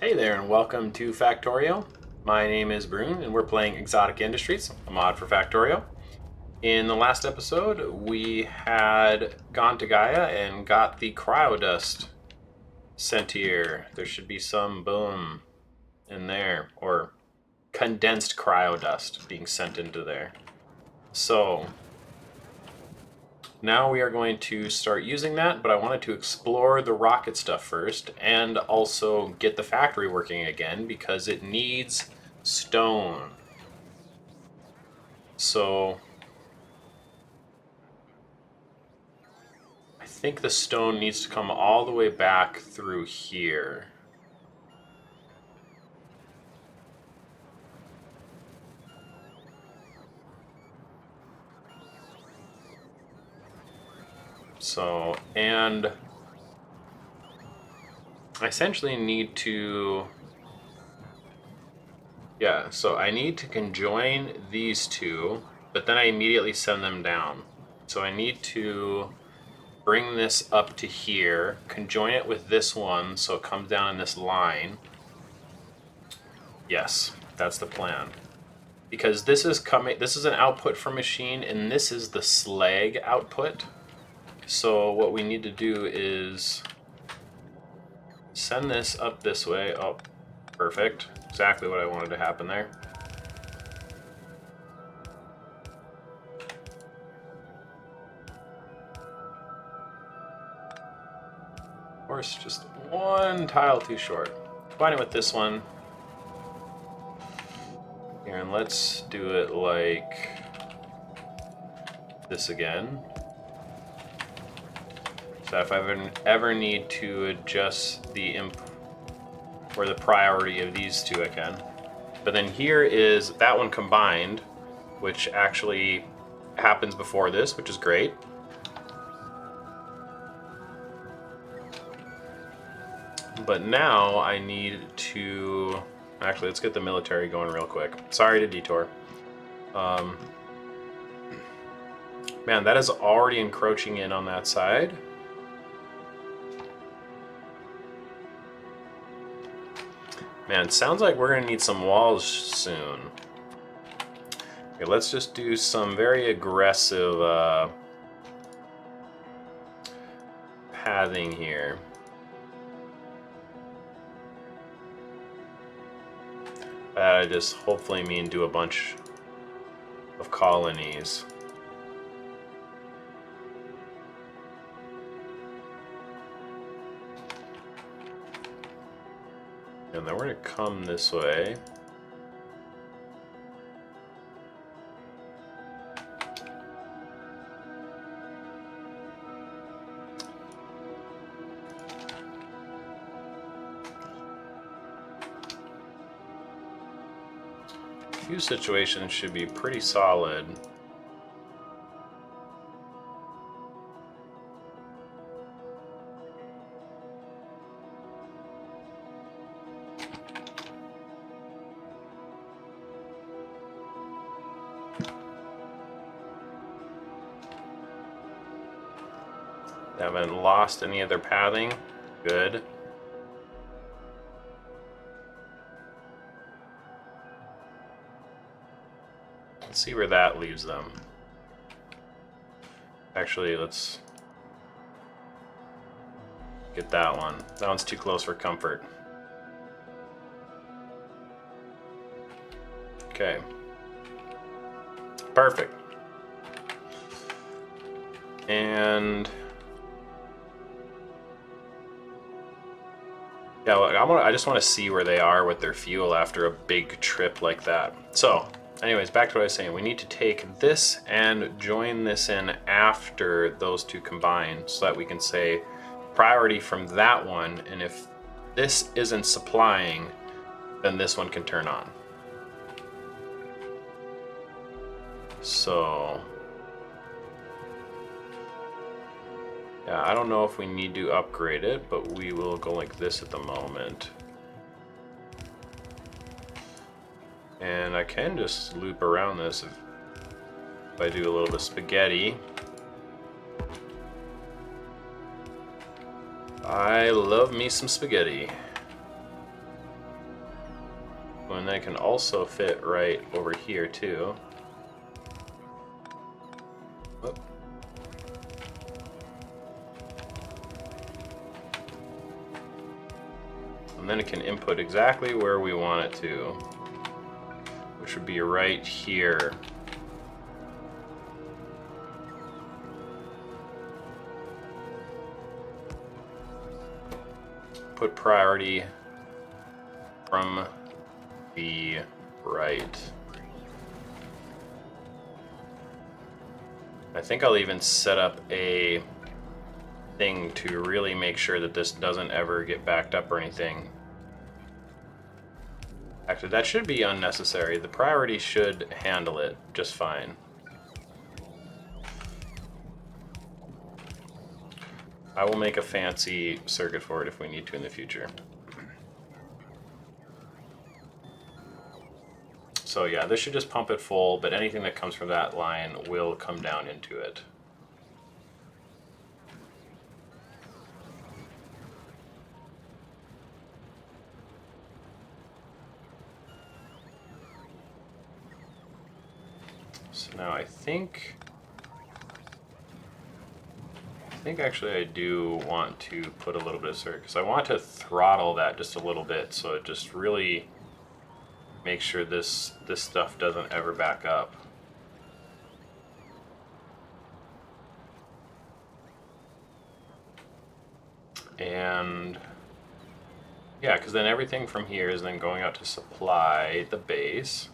Hey there and welcome to Factorio. My name is Brune and we're playing Exotic Industries, a mod for Factorio. In the last episode, we had gone to Gaia and got the cryo dust sent here. There should be some boom in there, or condensed cryo dust being sent into there. So now we are going to start using that, but I wanted to explore the rocket stuff first and also get the factory working again because it needs stone. So I think the stone needs to come all the way back through here. So, and I essentially need to, so I need to conjoin these two, but then I immediately send them down. So I need to bring this up to here, conjoin it with this one so it comes down in this line. Yes, that's the plan. Because this is an output from machine, and this is the slag output. So what we need to do is send this up this way. Oh, perfect. Exactly what I wanted to happen there. Of course, just one tile too short. Combine it with this one. Here, and let's do it like this again. So if I ever need to adjust the or the priority of these two, I can. But then here is that one combined, which actually happens before this, which is great. But now I need to... Actually, let's get the military going real quick. Sorry to detour. Man, that is already encroaching in on that side. Man, sounds like we're gonna need some walls soon. Okay, let's just do some very aggressive pathing here. I just hopefully mean do a bunch of colonies. And then we're gonna come this way. Few situations should be pretty solid. Haven't lost any of their pathing. Good. Let's see where that leaves them. Actually, let's get that one. That one's too close for comfort. Okay. Perfect. And yeah, I just want to see where they are with their fuel after a big trip like that. So, anyways, back to what I was saying. We need to take this and join this in after those two combine so that we can say priority from that one, and if this isn't supplying, then this one can turn on. So yeah, I don't know if we need to upgrade it, but we will go like this at the moment. And I can just loop around this if I do a little bit of spaghetti. I love me some spaghetti. And then it can also fit right over here too. Whoop. And then it can input exactly where we want it to, which would be right here. Put priority from the right. I think I'll even set up a thing to really make sure that this doesn't ever get backed up or anything. Actually, that should be unnecessary. The priority should handle it just fine. I will make a fancy circuit for it if we need to in the future. So yeah, this should just pump it full, but anything that comes from that line will come down into it. So now I think actually I do want to put a little bit of circuit, because I want to throttle that just a little bit so it just really makes sure this stuff doesn't ever back up. And yeah, because then everything from here is then going out to supply the base.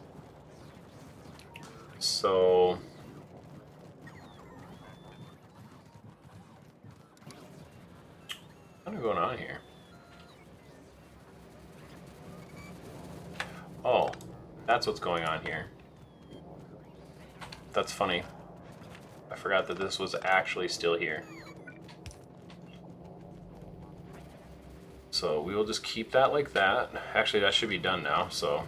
So what's going on here? Oh, that's what's going on here. That's funny. I forgot that this was actually still here. So we will just keep that like that. Actually, that should be done now, so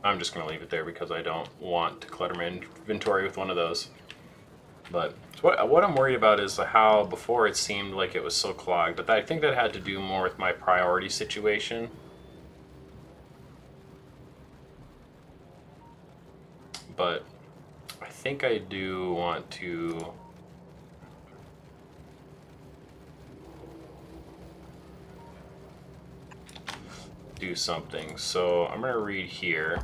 I'm just going to leave it there because I don't want to clutter my inventory with one of those. But what I'm worried about is how before it seemed like it was so clogged, but I think that had to do more with my priority situation. But I think I do want to do something. So I'm going to read here.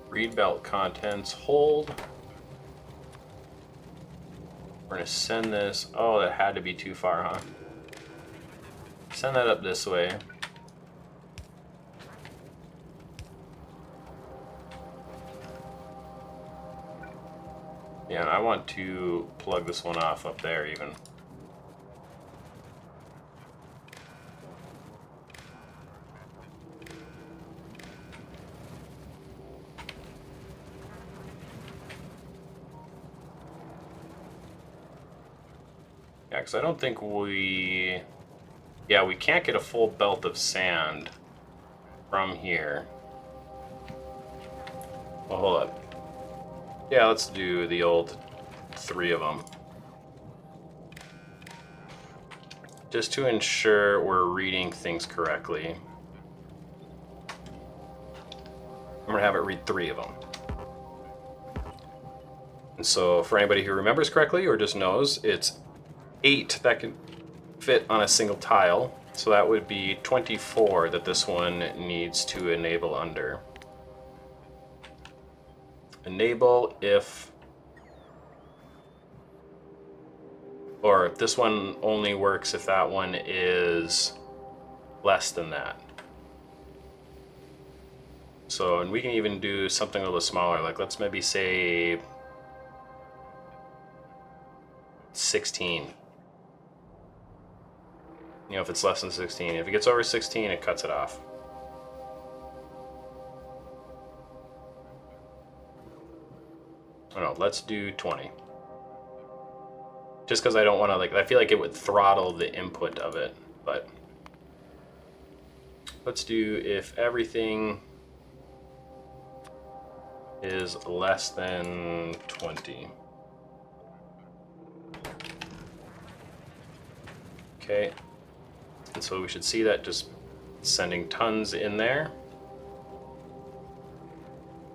Read belt contents, hold. We're going to send this. Oh, that had to be too far, huh? Send that up this way. Yeah, and I want to plug this one off up there even. Yeah, because I don't think we... Yeah, we can't get a full belt of sand from here. Well, hold up. Yeah, let's do the old 3 of them. Just to ensure we're reading things correctly. I'm going to have it read 3 of them. And so for anybody who remembers correctly or just knows, it's 8 that can fit on a single tile. So that would be 24 that this one needs to enable under. Enable if, or this one only works if that one is less than that. So, and we can even do something a little smaller, like let's maybe say 16. You know, if it's less than 16. If it gets over 16, it cuts it off. Oh no, let's do 20. Just because I don't want to, like, I feel like it would throttle the input of it, but let's do if everything is less than 20. Okay, and so we should see that just sending tons in there.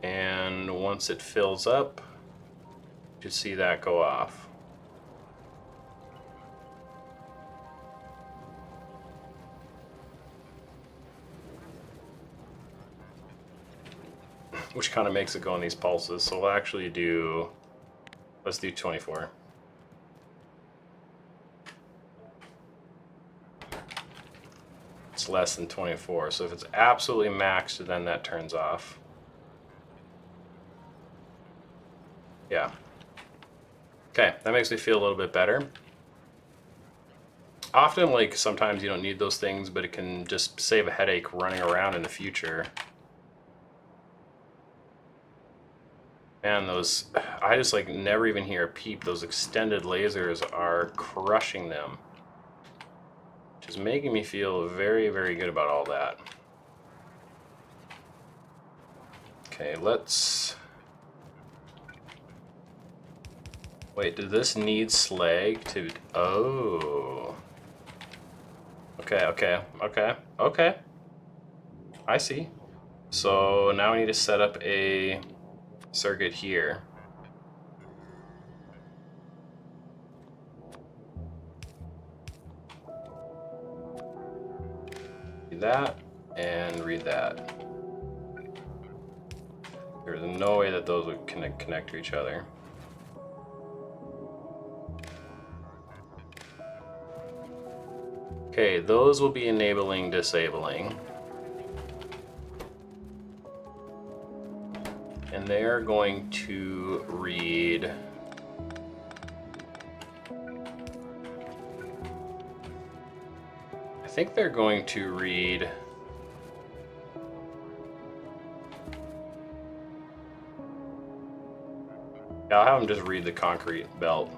And once it fills up, you should see that go off. Which kind of makes it go in these pulses. So we'll actually do, let's do 24. It's less than 24. So if it's absolutely maxed, then that turns off. Yeah. Okay, that makes me feel a little bit better. Often, like, sometimes you don't need those things, but it can just save a headache running around in the future. Man, those, I just like never even hear a peep. Those extended lasers are crushing them. Which is making me feel very, very good about all that. Okay, let's... Wait, did this need slag to... Oh. Okay. I see. So now we need to set up a circuit here. Read that and read that. There's no way that those would connect to each other. Okay, those will be enabling, disabling. And they're going to read... I think they're going to read... I'll have them just read the concrete belt.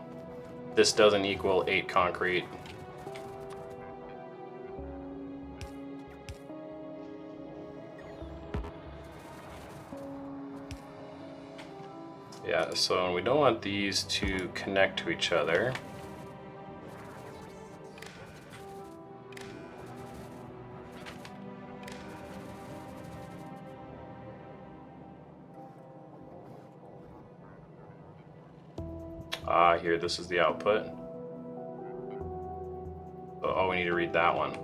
This doesn't equal 8 concrete. Yeah, so we don't want these to connect to each other. Here, this is the output. Oh, we need to read that one.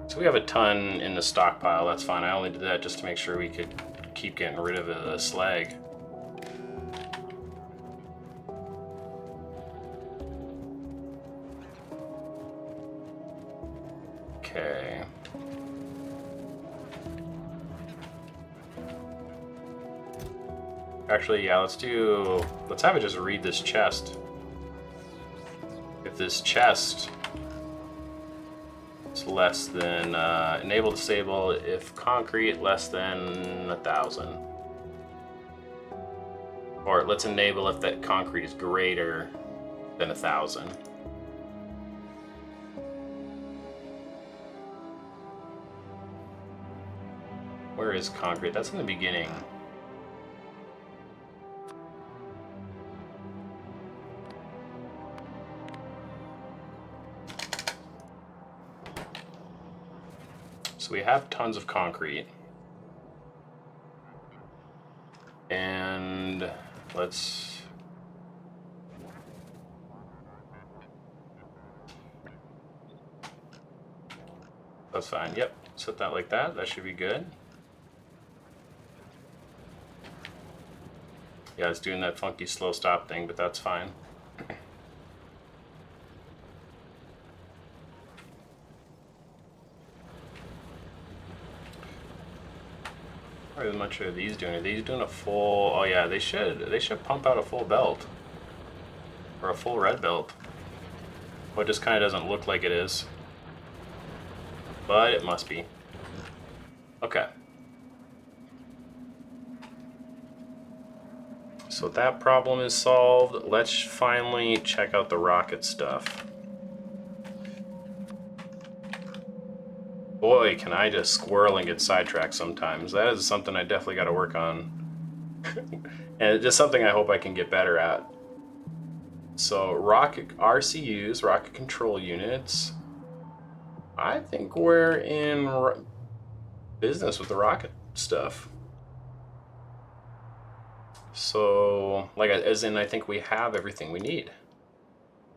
So we have a ton in the stockpile, that's fine. I only did that just to make sure we could keep getting rid of the slag. Okay. Actually, yeah, let's have it just read this chest. If this chest is less than, enable disable if concrete less than 1,000. Or let's enable if that concrete is greater than 1,000. Where is concrete? That's in the beginning. So we have tons of concrete. And let's... That's fine, yep. Set that like that, that should be good. Yeah, it's doing that funky slow stop thing, but that's fine. How much are these doing? Are these doing a full... Oh yeah, they should pump out a full belt. Or a full red belt. Well, it just kind of doesn't look like it is. But it must be. Okay. So that problem is solved. Let's finally check out the rocket stuff. Boy, can I just squirrel and get sidetracked sometimes. That is something I definitely got to work on. And it's just something I hope I can get better at. So rocket RCUs, rocket control units. I think we're in business with the rocket stuff. So, like, as in, I think we have everything we need.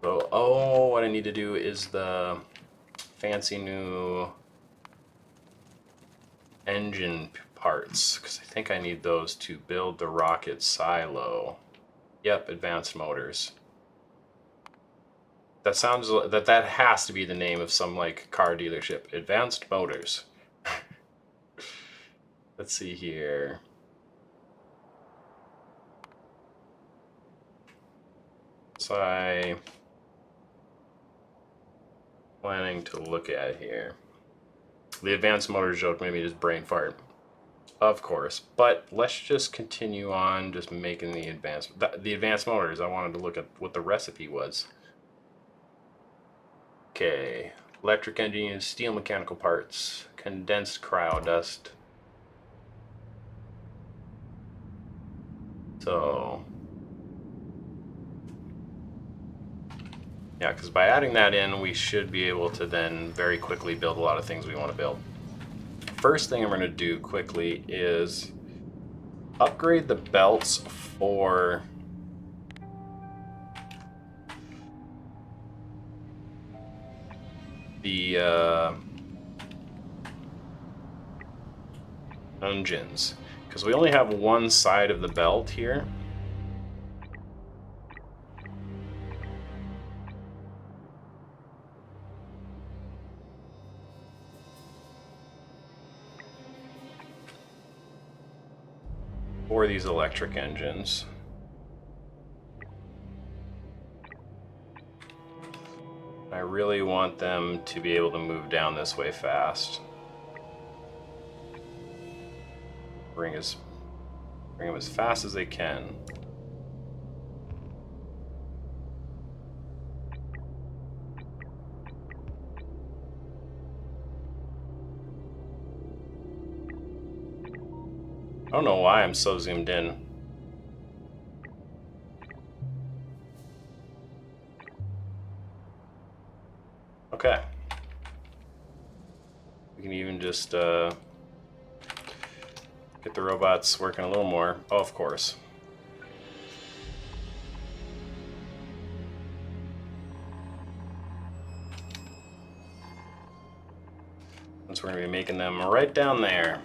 So, oh, what I need to do is the fancy new engine parts, because I think I need those to build the rocket silo. Yep, advanced motors. That sounds that has to be the name of some like car dealership. Advanced motors. Let's see here. So I planning to look at here. The advanced motors joke maybe just brain fart. Of course, but let's just continue on just making the advanced motors. I wanted to look at what the recipe was. Okay, electric engines, steel mechanical parts, condensed cryo dust. So, yeah, because by adding that in, we should be able to then very quickly build a lot of things we want to build. First thing I'm going to do quickly is upgrade the belts for the engines, because we only have one side of the belt here. For these electric engines. I really want them to be able to move down this way fast. Bring them as fast as they can. I don't know why I'm so zoomed in. Okay. We can even just get the robots working a little more. Oh, of course. Since we're going to be making them right down there.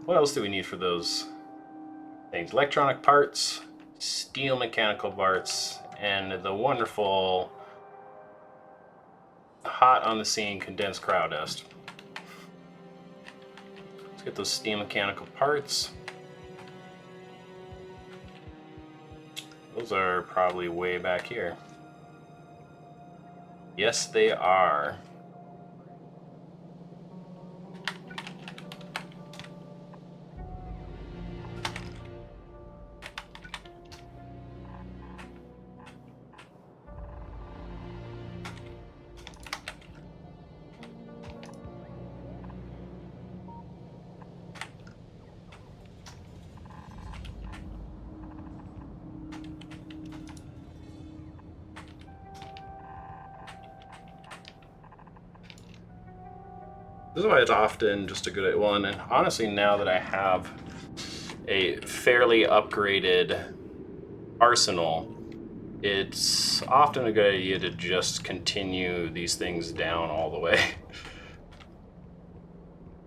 What else do we need for those things? Electronic parts, steel mechanical parts, and the wonderful hot on the scene condensed cryo dust. Let's get those steel mechanical parts. Those are probably way back here. Yes, they are. This is why it's often just a good one. And honestly, now that I have a fairly upgraded arsenal, it's often a good idea to just continue these things down all the way.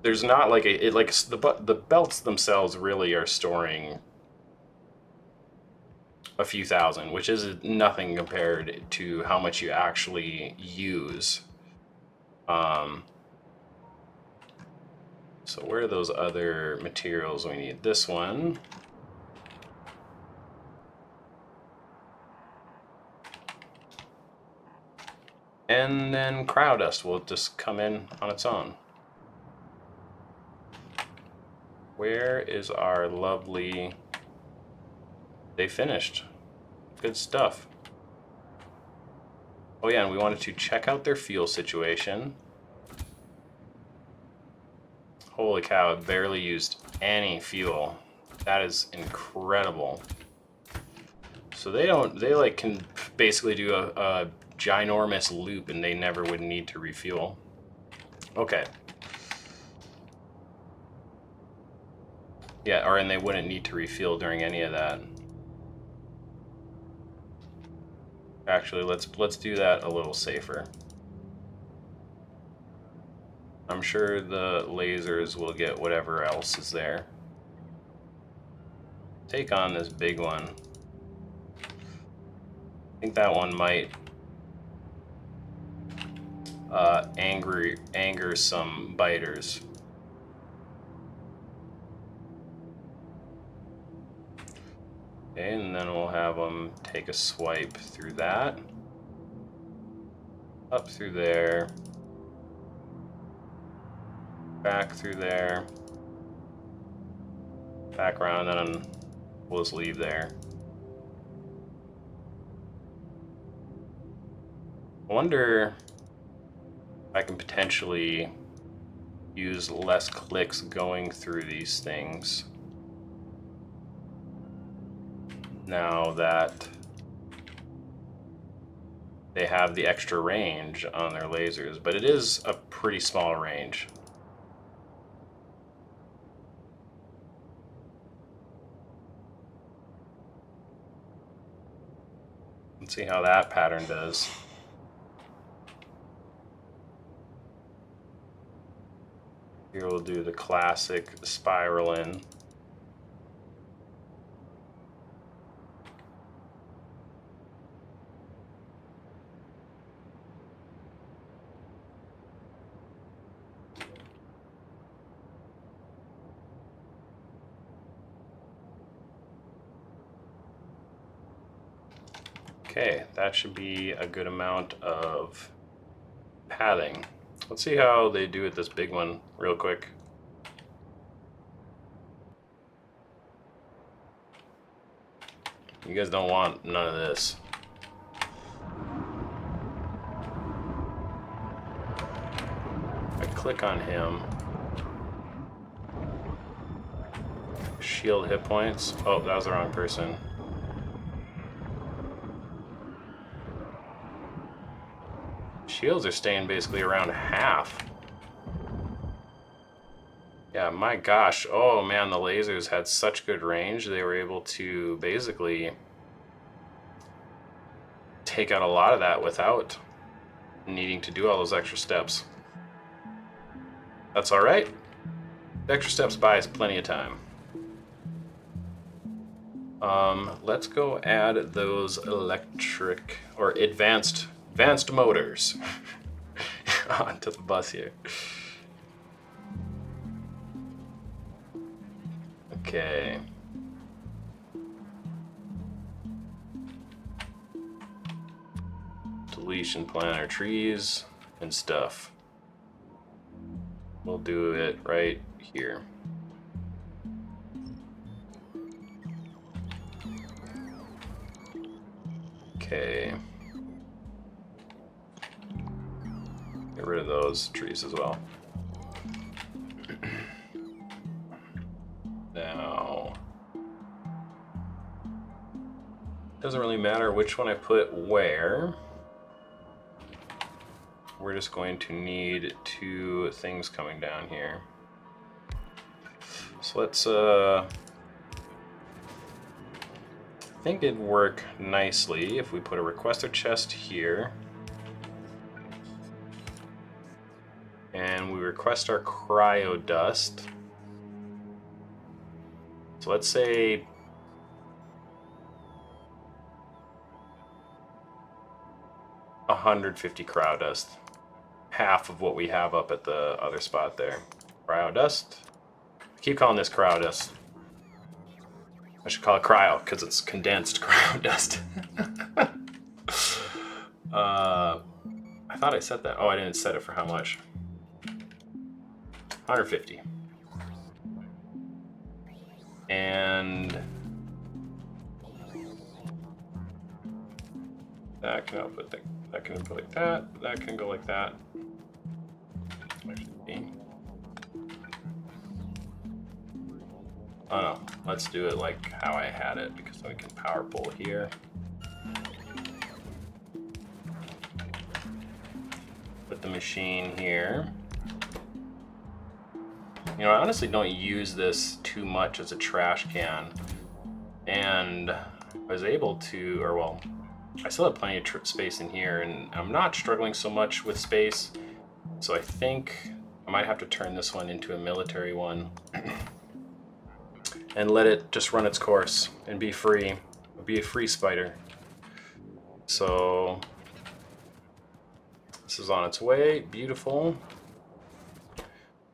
There's not like the belts themselves really are storing a few thousand, which is nothing compared to how much you actually use. So where are those other materials we need? This one. And then cryo dust will just come in on its own. Where is our lovely... They finished. Good stuff. Oh yeah, and we wanted to check out their fuel situation. Holy cow, it barely used any fuel. That is incredible. So they don't, they like can basically do a ginormous loop and they never would need to refuel. Okay. Yeah, and they wouldn't need to refuel during any of that. Actually, let's do that a little safer. I'm sure the lasers will get whatever else is there. Take on this big one. I think that one might anger some biters. Okay, and then we'll have them take a swipe through that. Up through there. Back through there. Back around, and then we'll just leave there. I wonder if I can potentially use less clicks going through these things now that they have the extra range on their lasers, but it is a pretty small range. Let's see how that pattern does. Here we'll do the classic spiral in. Okay, that should be a good amount of padding. Let's see how they do with this big one real quick. You guys don't want none of this. I click on him. Shield hit points. Oh, that was the wrong person. Shields are staying basically around half. Yeah, my gosh. Oh man, the lasers had such good range. They were able to basically take out a lot of that without needing to do all those extra steps. That's all right. The extra steps buys plenty of time. Let's go add those electric or advanced motors onto the bus here. Okay. Deletion plant our trees and stuff. We'll do it right here. Okay. Get rid of those trees as well. Now, doesn't really matter which one I put where. We're just going to need two things coming down here. So let's, I think it'd work nicely if we put a requester chest here. And we request our cryo dust. So let's say 150 cryo dust. Half of what we have up at the other spot there. Cryo dust. I keep calling this cryo dust. I should call it cryo because it's condensed cryo dust. I thought I set that. Oh, I didn't set it for how much. 150. And that can output that can go like that. That can go like that. Oh no, let's do it like how I had it, because then we can power pull here. Put the machine here. You know, I honestly don't use this too much as a trash can. And I was able to, or well, I still have plenty of space in here, and I'm not struggling so much with space. So I think I might have to turn this one into a military one and let it just run its course and be free. Be a free spider. So this is on its way. Beautiful.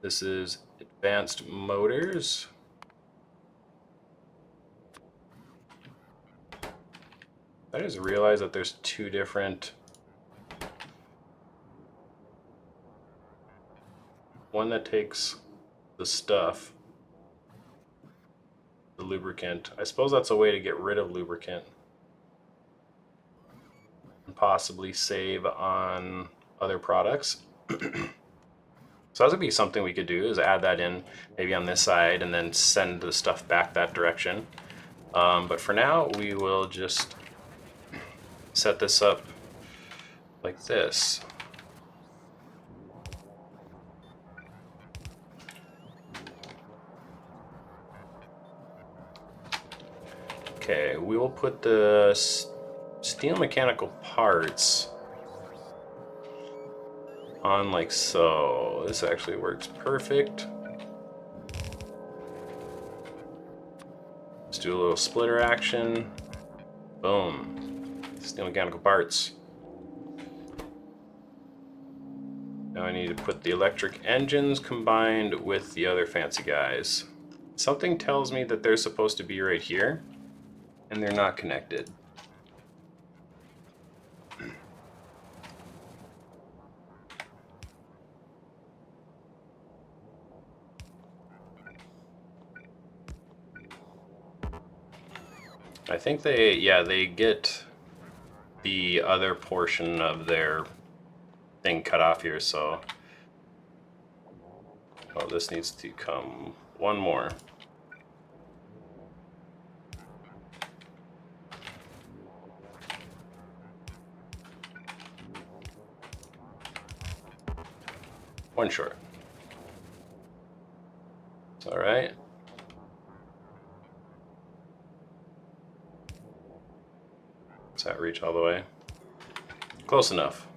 This is advanced motors. I just realized that there's two different. One that takes the stuff, the lubricant. I suppose that's a way to get rid of lubricant and possibly save on other products. So that would be something we could do, is add that in maybe on this side and then send the stuff back that direction. But for now, we will just set this up like this. Okay, we will put the steel mechanical parts on like so. This actually works perfect. Let's do a little splitter action. Boom. Steel mechanical parts. Now I need to put the electric engines combined with the other fancy guys. Something tells me that they're supposed to be right here, and they're not connected. I think they get the other portion of their thing cut off here, so oh, this needs to come one more. One short. It's all right. Does that reach all the way? Close enough.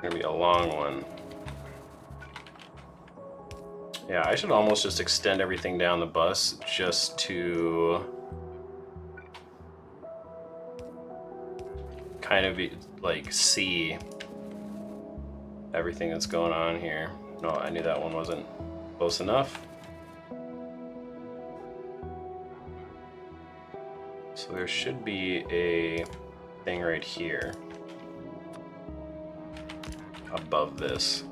Gonna be a long one. Yeah, I should almost just extend everything down the bus just to kind of be, like, see everything that's going on here. No, I knew that one wasn't close enough. So there should be a thing right here above this.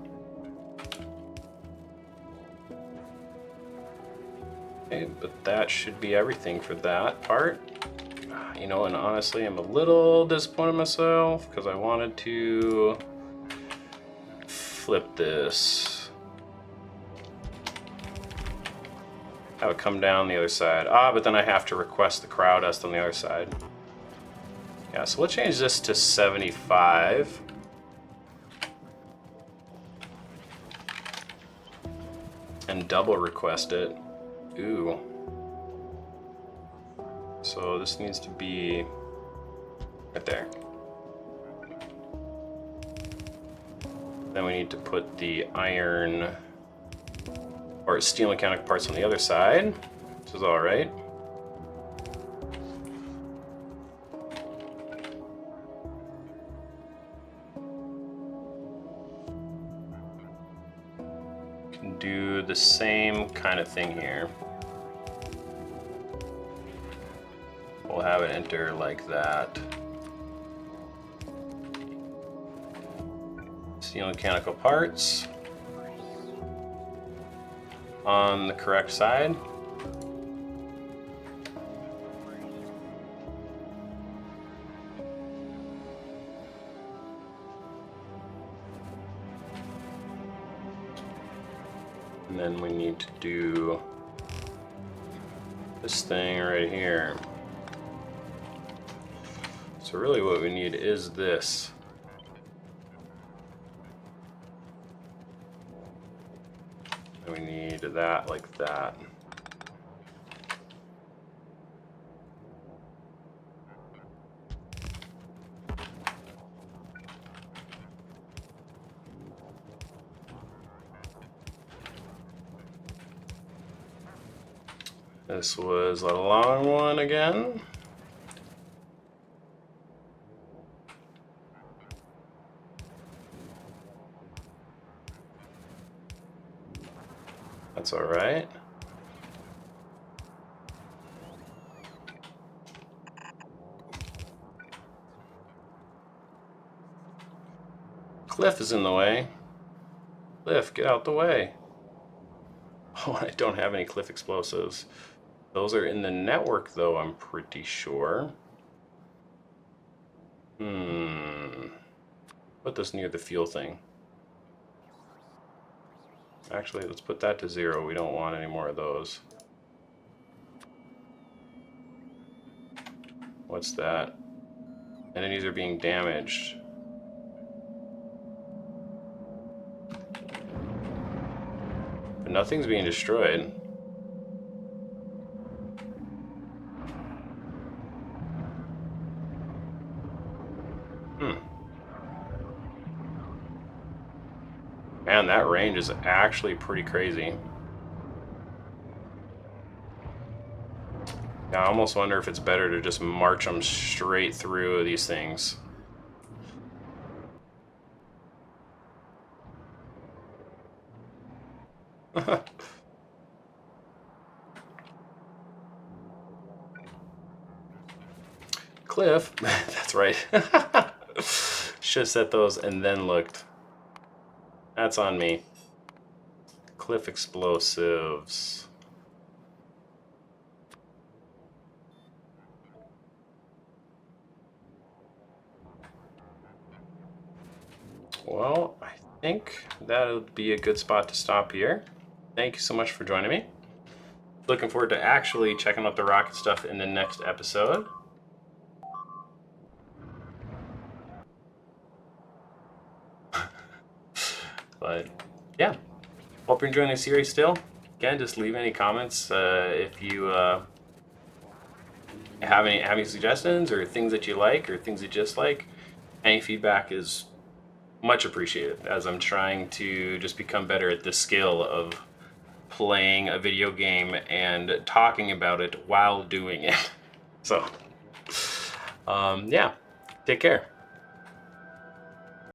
Okay, but that should be everything for that part. You know, and honestly, I'm a little disappointed in myself because I wanted to flip this. Have it come down the other side. But then I have to request the crowdust on the other side. Yeah, so we'll change this to 75. And double request it. Ooh. So this needs to be right there. Then we need to put the iron or steel mechanic parts on the other side, which is all right. Can do the same kind of thing here. We'll have it enter like that. Steel mechanical parts on the correct side. And then we need to do this thing right here. So really what we need is this. And we need that like that. This was a long one again. That's all right. Cliff is in the way. Cliff, get out the way. Oh, I don't have any cliff explosives. Those are in the network, though, I'm pretty sure. Put this near the fuel thing. Actually, let's put that to 0. We don't want any more of those. What's that? Enemies are being damaged. But nothing's being destroyed. Man, that range is actually pretty crazy. Now, I almost wonder if it's better to just march them straight through these things. Cliff, that's right. Should have set those and then looked. That's on me. Cliff explosives. Well, I think that would be a good spot to stop here. Thank you so much for joining me. Looking forward to actually checking out the rocket stuff in the next episode. But yeah, hope you're enjoying the series still. Again, just leave any comments if you have any suggestions or things that you like or things you dislike. Any feedback is much appreciated, as I'm trying to just become better at the skill of playing a video game and talking about it while doing it. So, yeah, take care.